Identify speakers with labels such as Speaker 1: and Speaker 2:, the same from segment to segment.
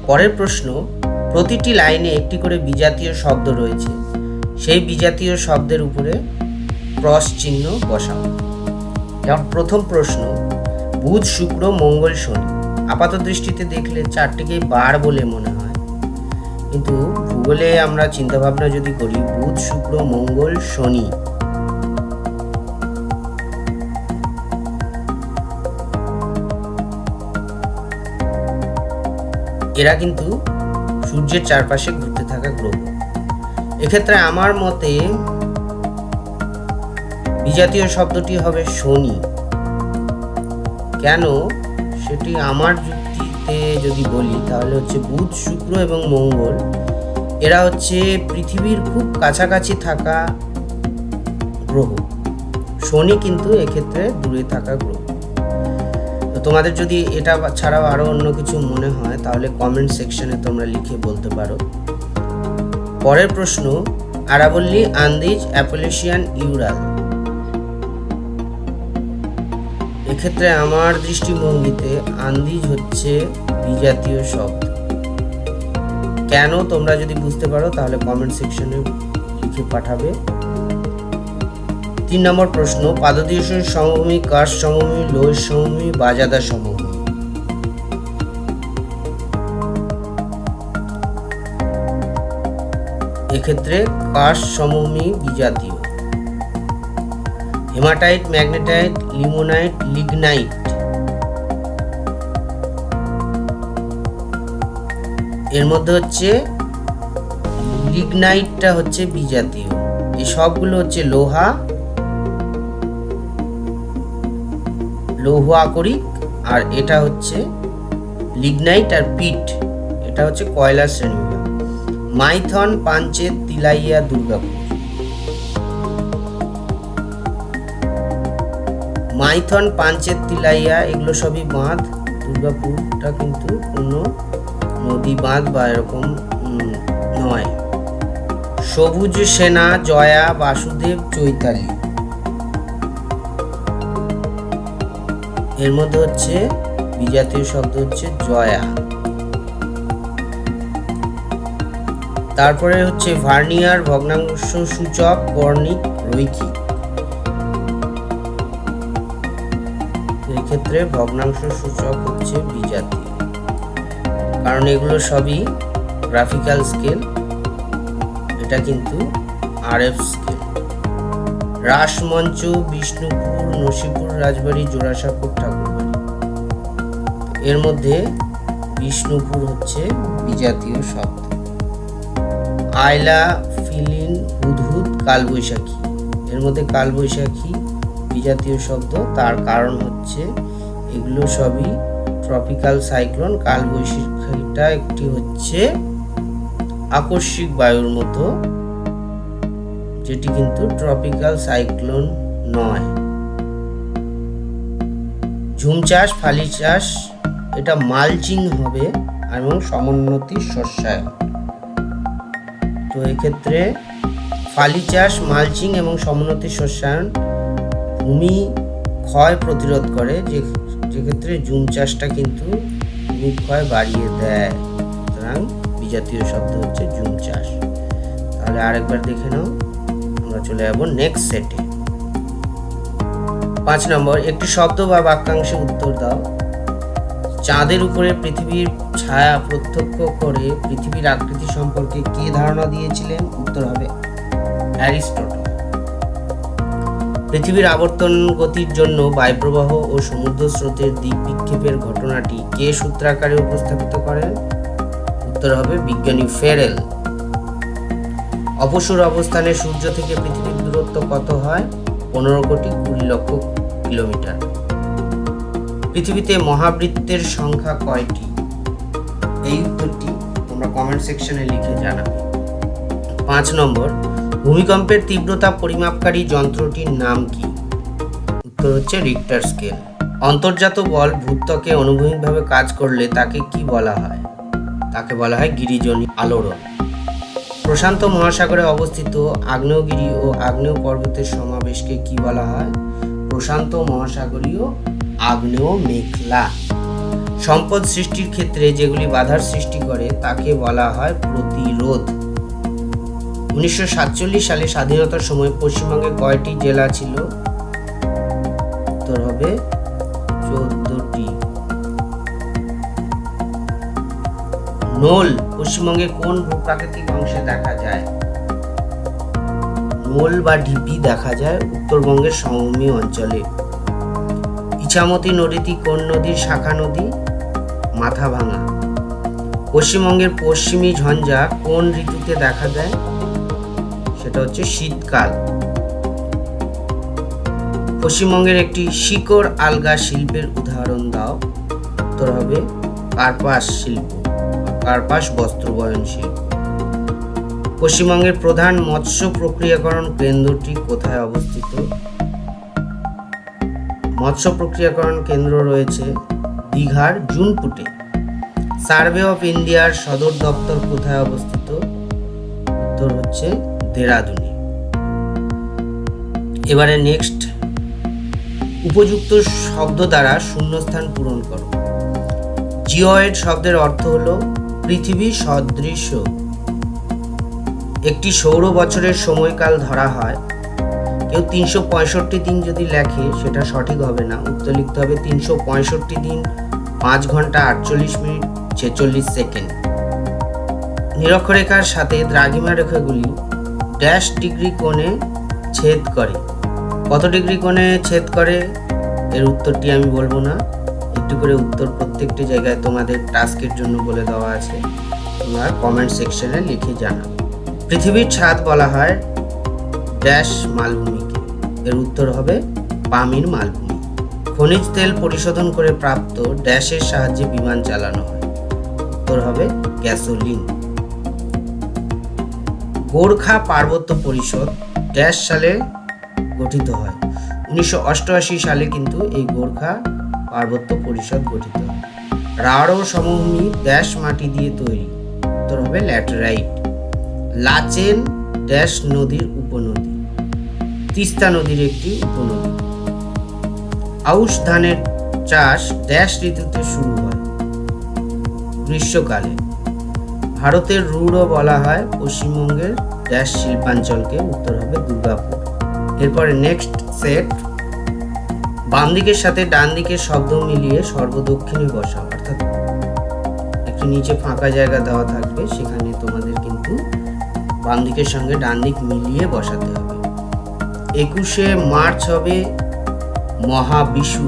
Speaker 1: পরের প্রশ্ন, প্রতিটি লাইনে একটি করে বিজাতীয় শব্দ রয়েছে, সেই বিজাতীয় শব্দের উপরে ক্রস চিহ্ন বসাও। যেমন প্রথম প্রশ্ন, বুধ শুক্র মঙ্গল শনি। আপাত দৃষ্টিতে দেখলে চারটিকেই বার বলে মনে হয়, কিন্তু ভূগোলে আমরা চিন্তাভাবনা যদি করি, বুধ শুক্র মঙ্গল শনি, এরা কিন্তু সূর্যের চারপাশে ঘুরতে থাকা গ্রহ। এক্ষেত্রে আমার মতে বিজাতীয় শব্দটি হবে শনি। কেন সেটি আমার যুক্তিতে যদি বলি, তাহলে হচ্ছে বুধ শুক্র এবং মঙ্গল এরা হচ্ছে পৃথিবীর খুব কাছাকাছি থাকা গ্রহ। শনি কিন্তু এক্ষেত্রে দূরে থাকা গ্রহ। তো তোমাদের যদি এটা ছাড়াও আরো অন্য কিছু মনে হয় তাহলে কমেন্ট সেকশনে তোমরা লিখে বলতে পারো। পরের প্রশ্ন, আরাবল্লী, আন্দিজ, অ্যাপোলেশিয়ান, ইউরাল। এক্ষেত্রে আমার দৃষ্টিভঙ্গিতে আন্দিজ হচ্ছে বিজাতীয় শব্দ। কেন তোমরা যদি বুঝতে পারো তাহলে কমেন্ট সেকশনে লিখে পাঠাবে। 3 নম্বর প্রশ্ন, পাদদেশীয় সমভূমি, কার্স্ট সমভূমি, লোহিত সমভূমি, বাজাদা সমভূমি। এক্ষেত্রে কার্স্ট সমভূমি বিজাতীয়। Hematite, magnetite, limonite, lignite. এর মধ্যে হচ্ছে লিগনাইটটা হচ্ছে বিজাতীয়। এই সবগুলো হচ্ছে লোহা, লৌহ আকরিক, আর এটা হচ্ছে লিগনাইট আর পিট, এটা হচ্ছে কয়লা শ্রেণীবিভাগ। মাইথন, পাঞ্চেত, তিলাইয়া, দুর্গাপুর। মাইথন, পাঞ্চেত, তিলাইয়া এগুলো সবই বাঁধ। দুর্গাপুরটা কিন্তু কোনো নদী বাঁধ বা এরকম নয়। সবুজ সেনা, জয়া, বাসুদেব, চৈতালি। এর মধ্যে হচ্ছে বিজাতীয় শব্দ হচ্ছে জয়া। তারপরে হচ্ছে ভার্নিয়ার, ভগ্নাংশ সূচক, কর্ণিক, রৈখিক। এক্ষেত্রে ভগ্নাংশ সূচক হচ্ছে বিজাতীয়, কারণ এগুলো সবই গ্রাফিক্যাল স্কেল, এটা কিন্তু আরএফ স্কেল। রাসমঞ্চ, বিষ্ণুপুর, নসিপুর, রাজবাড়ি, জোড়াসাঁকোর, ঠাকুরবাড়ি। এর মধ্যে বিষ্ণুপুর হচ্ছে বিজাতীয় শব্দ। আয়লা, ফিলিন, হুদহুদ, কালবৈশাখী। এর মধ্যে কালবৈশাখী বিজাতীয় শব্দ, তার কারণ হচ্ছে এগুলো সবই ট্রপিক্যাল সাইক্লোন। কালবৈশাখীটা একটি হচ্ছে আকস্মিক বায়ুর মতো, যেটি কিন্তু ট্রপিক্যাল সাইক্লোন নয়। ঝুম চাষ, ফালি চাষ, এটা মালচিং হবে এবং সমোন্নতি শস্যায়ন। তো এক্ষেত্রে ফালি চাষ, মালচিং এবং সমোন্নতি শস্যায়ন ভূমি ক্ষয় প্রতিরোধ করে, যেক্ষেত্রে ঝুম চাষটা কিন্তু ভূমি ক্ষয় বাড়িয়ে দেয়। সুতরাং বিজাতীয় শব্দ হচ্ছে ঝুম চাষ। তাহলে আরেকবার দেখে নাও, আমরা চলে যাব নেক্সট সেটে। 5 নম্বর, একটি শব্দ বা বাক্যাংশে উত্তর দাও। চাঁদের উপরে পৃথিবীর ছায়া প্রত্যক্ষ করে পৃথিবীর আকৃতি সম্পর্কে কে ধারণা দিয়েছিলেন? উত্তর হবে অ্যারিস্টটল। পৃথিবীর আবর্তন গতির জন্য বায়ুপ্রবাহ ও সমুদ্র স্রোতের দিক বিক্ষেপের ঘটনাটি কে সূত্রাকারে উপস্থাপিত করেন? উত্তর হবে বিজ্ঞানী ফেরেল। অপসূর অবস্থানে সূর্য থেকে পৃথিবীর দূরত্ব কত হয়? 15,20,00,000 কিলোমিটার। পৃথিবীতে মহাবৃত্তের সংখ্যা কয়টি? এই উত্তরটি তোমরা কমেন্ট সেকশনে লিখে জানাবে। 5 নম্বর, ভূমিকম্পের তীব্রতা পরিমাপকারী যন্ত্রটির নাম কি? উত্তর হচ্ছে রিক্টার স্কেল। অন্তর্জাত বল ভূত্বকে অনুভূমিকভাবে কাজ করলে তাকে কি বলা হয়? তাকে বলা হয় গিরিজনী আলোড়ন। প্রশান্ত মহাসাগরে অবস্থিত আগ্নেয়গিরি ও আগ্নেয় পর্বতের সমাবেশকে কি বলা হয়? প্রশান্ত মহাসাগরীয় আগ্নেয় মেখলা। সম্পদ সৃষ্টির ক্ষেত্রে যেগুলি বাধার সৃষ্টি করে তাকে বলা হয় প্রতিরোধ। 1947 সালে স্বাধীনতার সময় পশ্চিমবঙ্গে কয়টি জেলা ছিল? উত্তর হবে 14টি। নোল পশ্চিমবঙ্গে কোন ভূপ্রাকৃতিক অংশে দেখা যায়? নোল বা ঢিপি দেখা যায় উত্তরবঙ্গের সমভূমি অঞ্চলে। ইছামতি নদীটি কোন নদীর শাখা নদী? মাথাভাঙা। পশ্চিমবঙ্গের পশ্চিমী ঝঞ্ঝা কোন ঋতুতে দেখা দেয়? সেটা হচ্ছে শীতকাল। পশ্চিমবঙ্গের একটি শিকড় আলগা শিল্পের উদাহরণ দাও। উত্তর হবে কার্পাস শিল্প, কার্পাস বস্ত্রবয়ন শিল্প। পশ্চিমবঙ্গের প্রধান মৎস্য প্রক্রিয়াকরণ কেন্দ্রটি কোথায় অবস্থিত? মৎস্য প্রক্রিয়াকরণ কেন্দ্র রয়েছে দীঘার জুনপুটে। সার্ভে অফ ইন্ডিয়ার সদর দপ্তর কোথায় অবস্থিত? উত্তর হচ্ছে দেরাদুনে। এবারে নেক্সট, উপযুক্ত শব্দ দ্বারা শূন্যস্থান পূরণ করো। জিওয়েড শব্দের অর্থ হলো পৃথিবী সদৃশ। একটি সৌর বছরের সময়কাল ধরা হয়। কেউ 365 দিন যদি লেখে সেটা সঠিক হবে না, উত্তর লিখতে হবে 365 দিন 5 ঘন্টা 48 মিনিট 46 সেকেন্ড। নিরক্ষরেখার সাথে দ্রাঘিমা রেখাগুলি ড্যাশ ডিগ্রি কোণে ছেদ করে। কত ডিগ্রি কোণে ছেদ করে এর উত্তরটি আমি বলবো না, একটু করে উত্তর প্রত্যেকটি জায়গায় তোমাদের টাস্কের জন্য বলে দেওয়া আছে, তোমরা কমেন্ট সেকশনে লিখে জানাও। পৃথিবীর ছাদ বলা হয় ড্যাশ মালভূমিকে, এর উত্তর হবে পামির মালভূমি। খনিজ তেল পরিশোধন করে প্রাপ্ত ড্যাশের সাহায্যে বিমান চালানো হয়, উত্তর হবে গ্যাসোলিন। গোর্খা পার্বত্য পরিষদ ড্যাশ সালে গঠিত হয়? 1988 সালে কিন্তু এই গোর্খা পার্বত্য পরিষদ গঠিত হয়। রাঢ় সমভূমি ড্যাশ মাটি দিয়ে তৈরি, উত্তর হবে ল্যাটেরাইট। লাচেন ড্যাশ নদীর উপনদী? তিস্তা নদীর একটি উপনদী। আউশ ধানের চাষ ড্যাশ ঋতুতে শুরু হয়? গ্রীষ্মকালে। ভারতের রুড়ো বলা হয় পশ্চিমবঙ্গের ড্যাশ শিল্পাঞ্চলকে, উত্তর হবে দুর্গাপুর। এরপরে নেক্সট সেট, বাম দিকের সাথে ডান দিকের শব্দ মিলিয়ে সর্বদক্ষিণে বসাও, অর্থাৎ একটু নিচে ফাঁকা জায়গা দেওয়া থাকবে, সেখানে তোমাদের কিন্তু বাম দিকের সঙ্গে ডান দিক মিলিয়ে বসাতে হবে। 21শে মার্চ হবে মহাবিষু।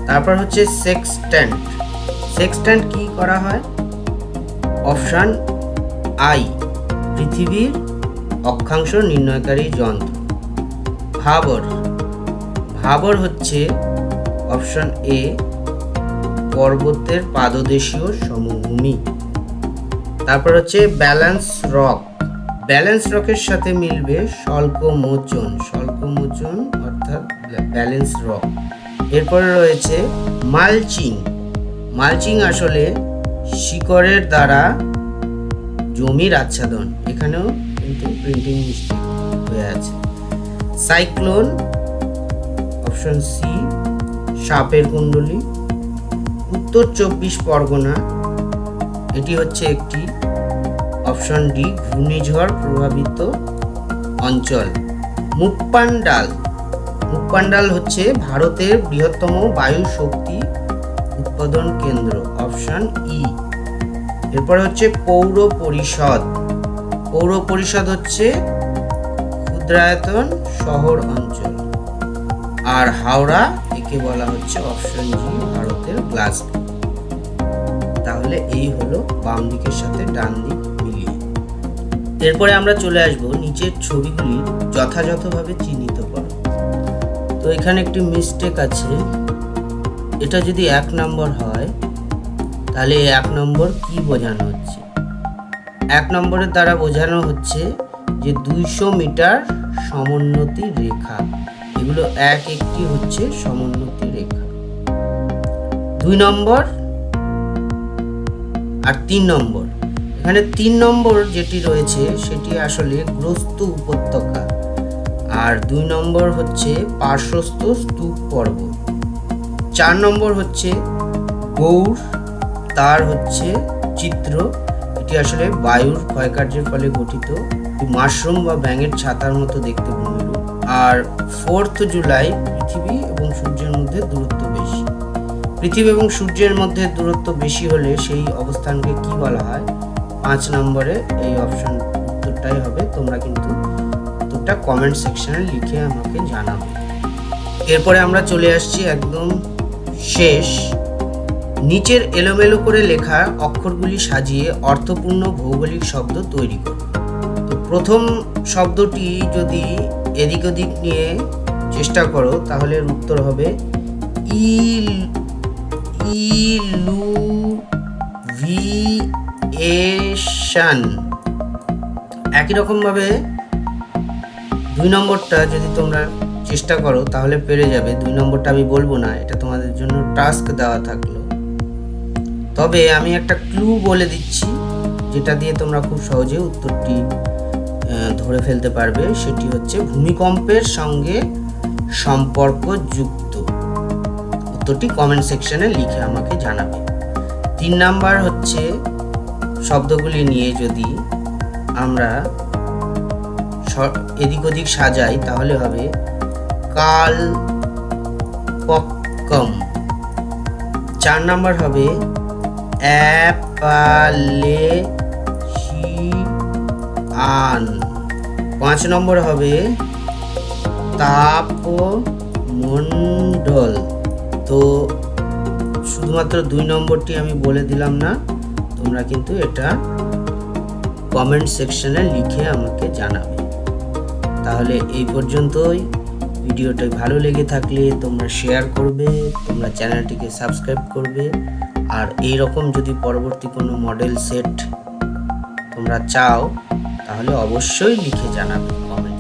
Speaker 1: তারপর হচ্ছে সেক্সট্যান্ট। সেক্সট্যান্ট কি করা হয়? অপশন আই, পৃথিবীর অক্ষাংশ নির্ণয়কারী যন্ত্র। ভাবর। ভাবর হচ্ছে অপশন এ, পর্বতের পাদদেশীয় সমভূমি। তারপর হচ্ছে ব্যালেন্স রক। ব্যালেন্স রকের সাথে মিলবে স্বল্পমোচন। স্বল্পমোচন অর্থাৎ ব্যালেন্স রক। এরপরে রয়েছে মালচিং। মালচিং আসলে শিকড়ের দ্বারা জমির আচ্ছাদন, এখানেও কিন্তু প্রিন্টিং মিস্টেক হয়ে আছে। সাইক্লোন, অপশন সি, সাপের কুণ্ডলী। উত্তর 24 পরগনা, এটি হচ্ছে একটি, অপশন ডি, ঘূর্ণিঝড় প্রভাবিত অঞ্চল। মুপ্পান্ডাল। মুপ্পান্ডাল হচ্ছে ভারতের বৃহত্তম বায়ু শক্তি উৎপাদন কেন্দ্র, অপশন ই। এরপরে হচ্ছে পৌর পরিষদ। পৌর পরিষদ হচ্ছে ক্ষুদ্রায়তন শহর অঞ্চল। আর হাওড়া, একে বলা হচ্ছে অপশন জি, ভারতের গ্লাসগো। তাহলে এই হলো বাম দিকের সাথে ডান দিক মিলিয়ে। এরপরে আমরা চলে আসব নিচের ছবিগুলি যথাযথভাবে চিহ্নিত করো। তো এখানে একটি মিস্টেক আছে, এটা যদি 1 নম্বর হয় তাহলে 1 নম্বর কি বোঝানো হচ্ছে? 1 নম্বরের দ্বারা বোঝানো হচ্ছে যে 200 মিটার সমোন্নতি রেখা, এগুলো একটি হচ্ছে সমোন্নতি রেখা। 2 নম্বর আর 3 নম্বর, এখানে 3 নম্বর যেটি রয়েছে সেটি আসলে গ্রস্ত উপত্যকা, আর 2 নম্বর হচ্ছে পার্শ্বস্থ স্তূপ পর্বত। 4 নম্বর হচ্ছে গৌর তার হচ্ছে চিত্র, এটি আসলে বায়ুর ক্ষয়কার্যের ফলে গঠিত মাশরুম বা ব্যাঙের ছাতার মতো দেখতে ভূমিরূপ। আর 4 জুলাই পৃথিবী এবং সূর্যের মধ্যে দূরত্ব বেশি। পৃথিবী এবং সূর্যের মধ্যে দূরত্ব বেশি হলে সেই অবস্থানকে কি বলা হয়? 5 নম্বরে এই অপশন উত্তরটাই হবে। তোমরা কিন্তু উত্তরটা কমেন্ট সেকশনে লিখে আমাকে জানাবে। এরপরে আমরা চলে আসছি একদম শেষ, নিচের এলোমেলো করে লেখা অক্ষরগুলি সাজিয়ে অর্থপূর্ণ ভৌগোলিক শব্দ তৈরি করো। তো প্রথম শব্দটি যদি এদিক ওদিক নিয়ে চেষ্টা করো তাহলে এর উত্তর হবে ইলুভিয়েশন। একই রকমভাবে 2 নম্বরটা যদি তোমরা চেষ্টা করো তাহলে পেরে যাবে। 2 নম্বরটা আমি বলবো না, এটা তোমাদের জন্য টাস্ক দেওয়া থাকলো। তবে আমি একটা ক্লু বলে দিচ্ছি যেটা দিয়ে তোমরা খুব সহজে উত্তরটি ধরে ফেলতে পারবে। সেটি হচ্ছে ভূমিকম্পের সঙ্গে সম্পর্কযুক্ত। উত্তরটি কমেন্ট সেকশনে লিখে আমাকে জানাবে। 3 নাম্বার হচ্ছে শব্দগুলি নিয়ে যদি আমরা এদিক ওদিক সাজাই তাহলে হবে কালপক্কম। 4 নাম্বার হবে অ্যাপালেশিয়ান। 5 নম্বর হবে তাপমণ্ডল। তো শুধুমাত্র 2 নম্বরটি আমি বলে দিলাম না, তোমরা কিন্তু এটা কমেন্ট সেকশনে লিখে আমাকে জানাবে। তাহলে এই পর্যন্তই। ভিডিওটা ভালো লেগে থাকলে তোমরা শেয়ার করবে, তোমরা চ্যানেলটিকে সাবস্ক্রাইব করবে। আর এই রকম যদি পরবর্তী কোনো মডেল সেট তোমরা চাও তাহলে অবশ্যই লিখে জানাবে কমেন্ট।